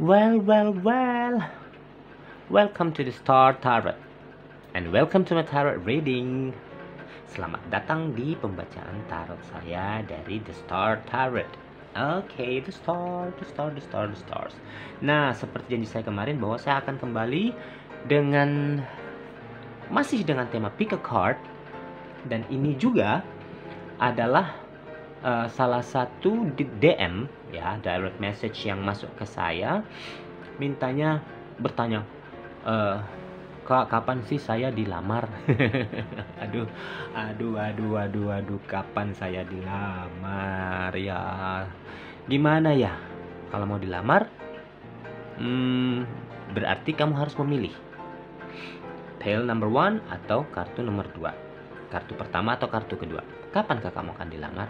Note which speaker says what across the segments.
Speaker 1: Well. Welcome to the Star Tarot and welcome to my tarot reading. Selamat datang di pembacaan tarot saya dari The Star Tarot. Oke, the stars. Nah, seperti janji saya kemarin bahwa saya akan kembali masih dengan tema pick a card, dan ini juga adalah salah satu DM ya, direct message yang masuk ke saya, bertanya, Kak, kapan sih saya dilamar? aduh, kapan saya dilamar ya? Gimana ya? Kalau mau dilamar, berarti kamu harus memilih pile number 1 atau kartu nomor 2. Kartu pertama atau kartu kedua. Kapankah kamu akan dilamar?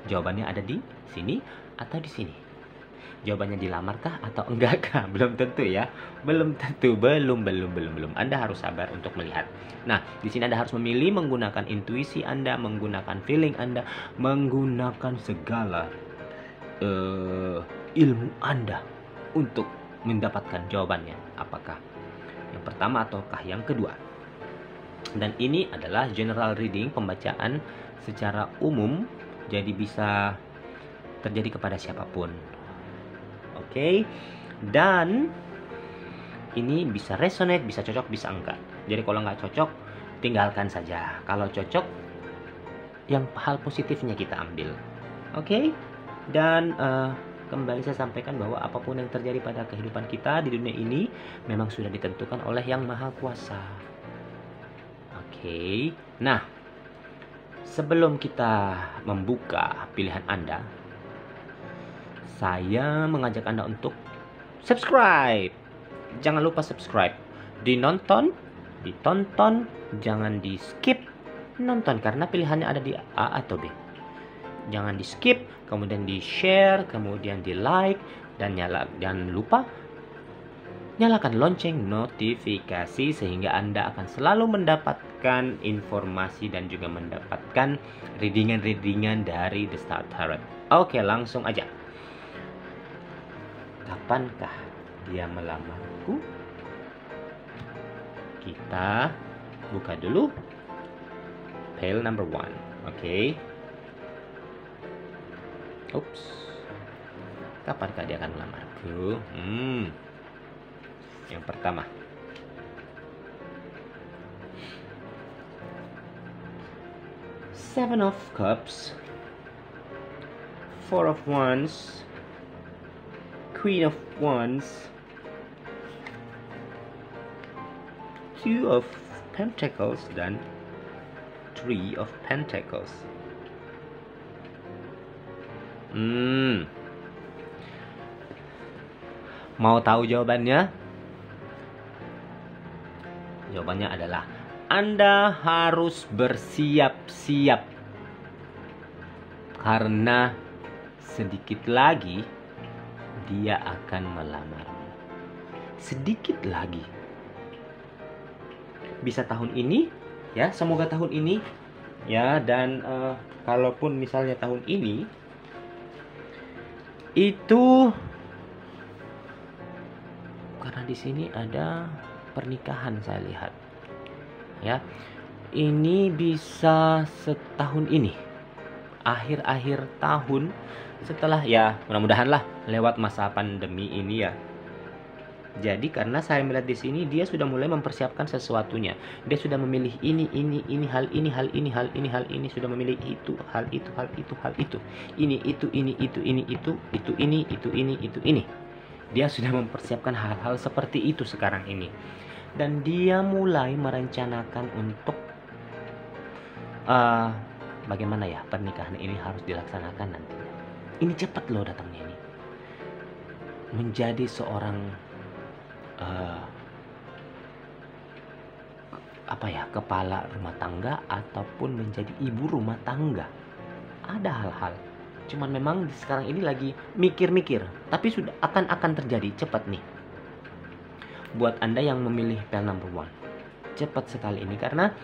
Speaker 1: Jawabannya ada di sini atau di sini. Jawabannya dilamarkah atau enggakkah? Belum tentu ya. Belum tentu. Belum. Anda harus sabar untuk melihat. Nah, di sini Anda harus memilih menggunakan intuisi Anda, menggunakan feeling Anda, menggunakan segala ilmu Anda untuk mendapatkan jawabannya. Apakah yang pertama ataukah yang kedua? Dan ini adalah general reading, pembacaan secara umum, jadi bisa terjadi kepada siapapun. Oke. Dan ini bisa resonate, bisa cocok, bisa enggak. Jadi kalau nggak cocok, tinggalkan saja. Kalau cocok, yang hal positifnya kita ambil. Oke. Dan kembali saya sampaikan bahwa apapun yang terjadi pada kehidupan kita di dunia ini memang sudah ditentukan oleh Yang Maha Kuasa. Oke. Nah, sebelum kita membuka pilihan Anda, saya mengajak Anda untuk subscribe. Jangan lupa subscribe. Ditonton, jangan di skip. Nonton karena pilihannya ada di A atau B. Jangan di skip, kemudian di share, kemudian di like, dan jangan lupa nyalakan lonceng notifikasi sehingga Anda akan selalu mendapatkan informasi dan juga mendapatkan readingan dari The Star Tarot. Oke, langsung aja. Kapankah dia melamarku? Kita buka dulu pile number 1. Oke. Oops. Kapankah dia akan melamarku? Yang pertama, Seven of Cups, Four of Wands, Queen of Wands, Two of Pentacles, dan Three of Pentacles. Mau tahu jawabannya? Jawabannya adalah Anda harus bersiap-siap, karena sedikit lagi dia akan melamarmu. Sedikit lagi. Bisa tahun ini, ya, semoga tahun ini, ya, dan kalaupun misalnya tahun ini, itu karena di sini ada pernikahan saya lihat, ya, ini bisa setahun ini, akhir-akhir tahun, setelah, ya, mudah-mudahan lah lewat masa pandemi ini ya. Jadi karena saya melihat di sini dia sudah mulai mempersiapkan sesuatunya. Dia sudah memilih ini, hal ini, sudah memilih itu, hal itu. Ini, itu. Dia sudah mempersiapkan hal-hal seperti itu sekarang ini. Dan dia mulai merencanakan untuk bagaimana ya pernikahan ini harus dilaksanakan nantinya. Ini cepat loh datangnya ini. Menjadi seorang kepala rumah tangga ataupun menjadi ibu rumah tangga. Ada hal-hal. Cuman memang sekarang ini lagi mikir-mikir, tapi sudah akan terjadi cepat nih. Buat Anda yang memilih pile number 1, cepat sekali ini karena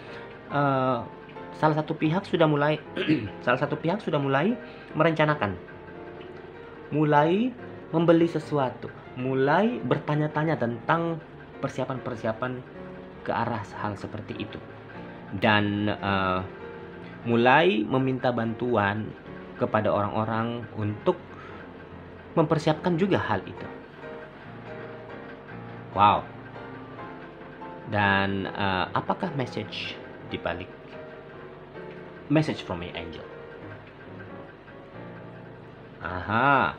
Speaker 1: salah satu pihak sudah mulai merencanakan, mulai membeli sesuatu, mulai bertanya-tanya tentang persiapan-persiapan ke arah hal seperti itu, dan mulai meminta bantuan kepada orang-orang untuk mempersiapkan juga hal itu. Wow. Dan apakah message di balik message from an angel? Aha.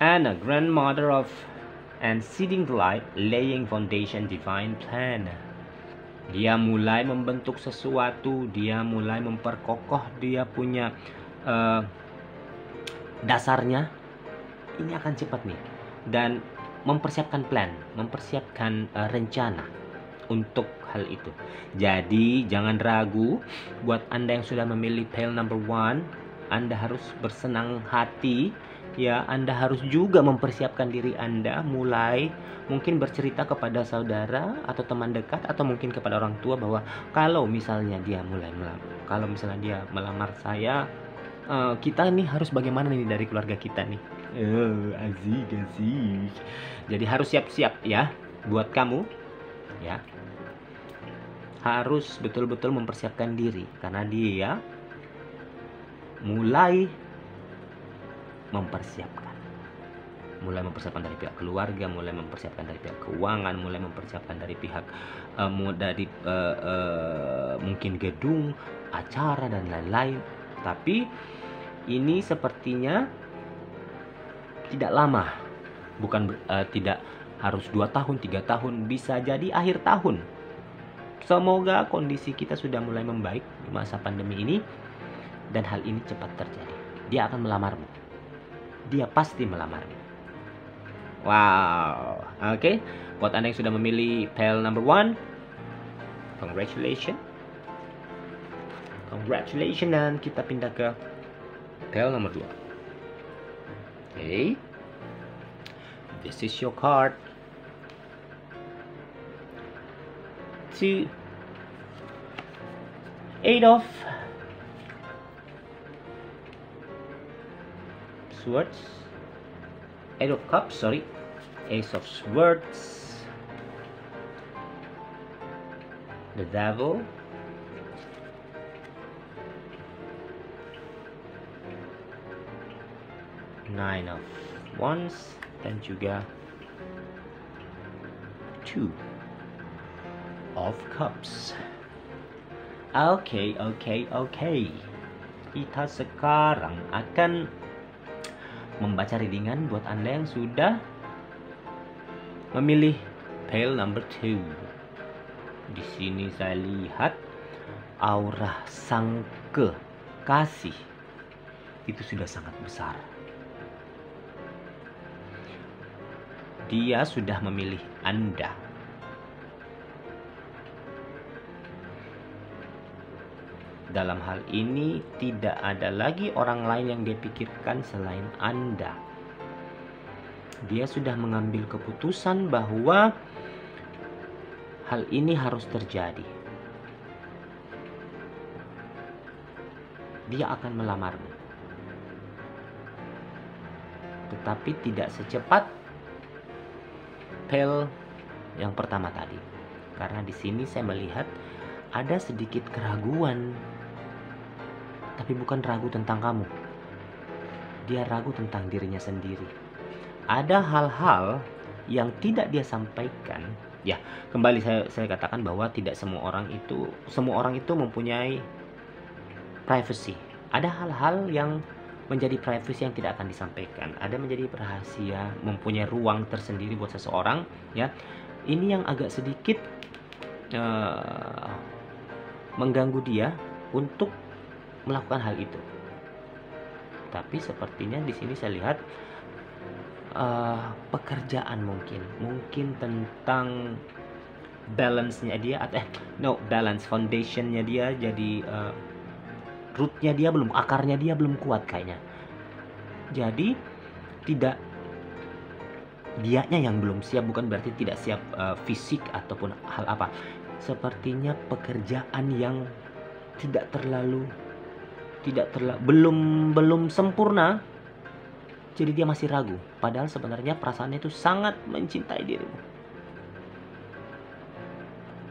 Speaker 1: And a grandmother of and seeding the light, laying foundation divine plan. Dia mulai membentuk sesuatu, dia mulai memperkokoh, dia punya dasarnya. Ini akan cepat nih, dan mempersiapkan plan, mempersiapkan rencana untuk hal itu. Jadi jangan ragu, buat Anda yang sudah memilih Pale number 1, Anda harus bersenang hati. Ya, Anda harus juga mempersiapkan diri Anda, mulai mungkin bercerita kepada saudara atau teman dekat, atau mungkin kepada orang tua bahwa kalau misalnya dia melamar saya, kita nih harus bagaimana nih dari keluarga kita nih. Asik. Jadi harus siap-siap ya buat kamu ya. Harus betul-betul mempersiapkan diri, karena dia mulai mempersiapkan dari pihak keluarga, mulai mempersiapkan dari pihak keuangan, mulai mempersiapkan dari pihak mungkin gedung, acara dan lain-lain. Tapi ini sepertinya tidak lama, bukan tidak harus 2 tahun, 3 tahun, bisa jadi akhir tahun. Semoga kondisi kita sudah mulai membaik di masa pandemi ini, dan hal ini cepat terjadi. Dia akan melamarmu. Dia pasti melamarmu. Wow. Oke. Buat Anda yang sudah memilih Pale number 1, congratulations. Dan kita pindah ke Pale number 2. Okay. This is your card. 2, 8 of Swords, 8 of Cups, Ace of Swords, the Devil, Nine of Wands, dan juga 2 of Cups. Oke. Kita sekarang akan membaca readingan buat Anda yang sudah memilih Pale number 2. Di sini saya lihat aura sang kekasih itu sudah sangat besar. Dia sudah memilih Anda. Dalam hal ini tidak ada lagi orang lain yang dia pikirkan selain Anda. Dia sudah mengambil keputusan bahwa hal ini harus terjadi. Dia akan melamarmu. Tetapi tidak secepat Pale yang pertama tadi. Karena di sini saya melihat ada sedikit keraguan. Tapi bukan ragu tentang kamu. Dia ragu tentang dirinya sendiri. Ada hal-hal yang tidak dia sampaikan. Ya, kembali saya katakan bahwa tidak semua orang itu mempunyai privacy. Ada hal-hal yang menjadi privacy yang tidak akan disampaikan. Ada menjadi rahasia, mempunyai ruang tersendiri buat seseorang, ya. Ini yang agak sedikit mengganggu dia untuk melakukan hal itu. Tapi sepertinya di sini saya lihat pekerjaan mungkin tentang balance-nya dia, balance foundation-nya dia, jadi root-nya dia belum, akarnya dia belum kuat kayaknya. Jadi tidak, dianya yang belum siap, bukan berarti tidak siap fisik ataupun hal apa. Sepertinya pekerjaan yang belum sempurna. jadi dia masih ragu. Padahal sebenarnya perasaannya itu sangat mencintai dirimu.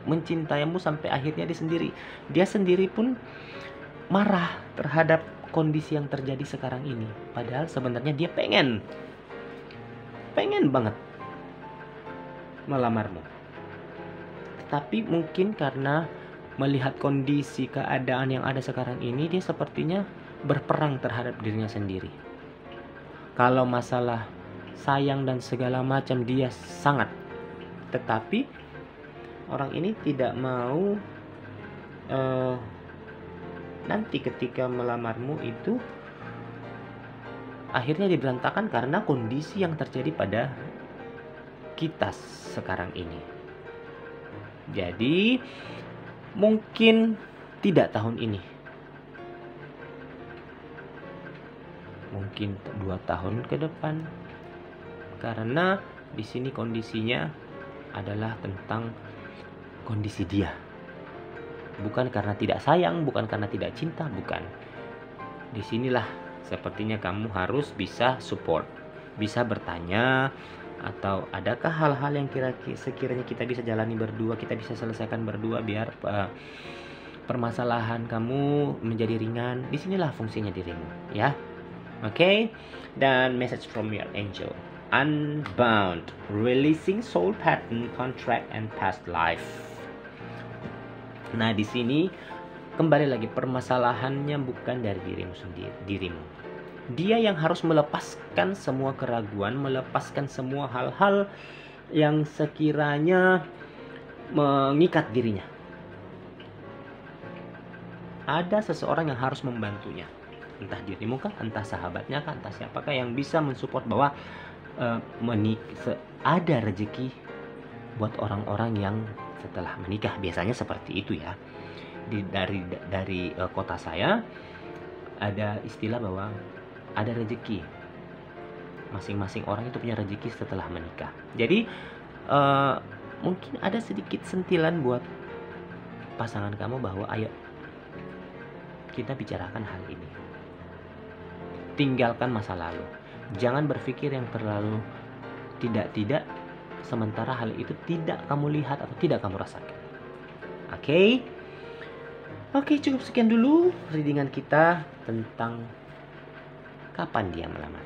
Speaker 1: Mencintaimu sampai akhirnya dia sendiri pun marah terhadap kondisi yang terjadi sekarang ini. Padahal sebenarnya dia pengen banget melamarmu. Tapi mungkin karena melihat kondisi keadaan yang ada sekarang ini, dia sepertinya berperang terhadap dirinya sendiri. Kalau masalah sayang dan segala macam dia sangat, tetapi orang ini tidak mau nanti ketika melamarmu itu akhirnya diberantakan karena kondisi yang terjadi pada kita sekarang ini. Jadi mungkin tidak tahun ini, mungkin 2 tahun ke depan, karena di sini kondisinya adalah tentang kondisi dia, bukan karena tidak sayang, bukan karena tidak cinta, bukan. Disinilah sepertinya kamu harus bisa support, bisa bertanya, atau adakah hal-hal yang sekiranya kita bisa jalani berdua, kita bisa selesaikan berdua biar permasalahan kamu menjadi ringan. Disinilah fungsinya dirimu, ya. Oke. Dan message from your angel: unbound, releasing soul pattern, contract, and past life. Nah, di sini kembali lagi, permasalahannya bukan dari dirimu. Dia yang harus melepaskan semua keraguan, melepaskan semua hal-hal yang sekiranya mengikat dirinya. Ada seseorang yang harus membantunya. Entah dirimu kah, entah sahabatnya kah, entah siapakah yang bisa mensupport bahwa ada rezeki buat orang-orang yang setelah menikah. Biasanya seperti itu ya. Dari kota saya ada istilah bahwa ada rezeki. Masing-masing orang itu punya rezeki setelah menikah. Jadi mungkin ada sedikit sentilan buat pasangan kamu bahwa ayo kita bicarakan hal ini. Tinggalkan masa lalu. Jangan berpikir yang terlalu tidak sementara hal itu tidak kamu lihat atau tidak kamu rasakan. Oke, cukup sekian dulu readingan kita tentang kapan dia melamar.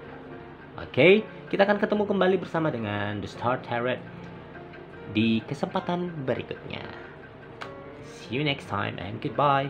Speaker 1: Oke, kita akan ketemu kembali bersama dengan The Star Tarot di kesempatan berikutnya. See you next time and goodbye.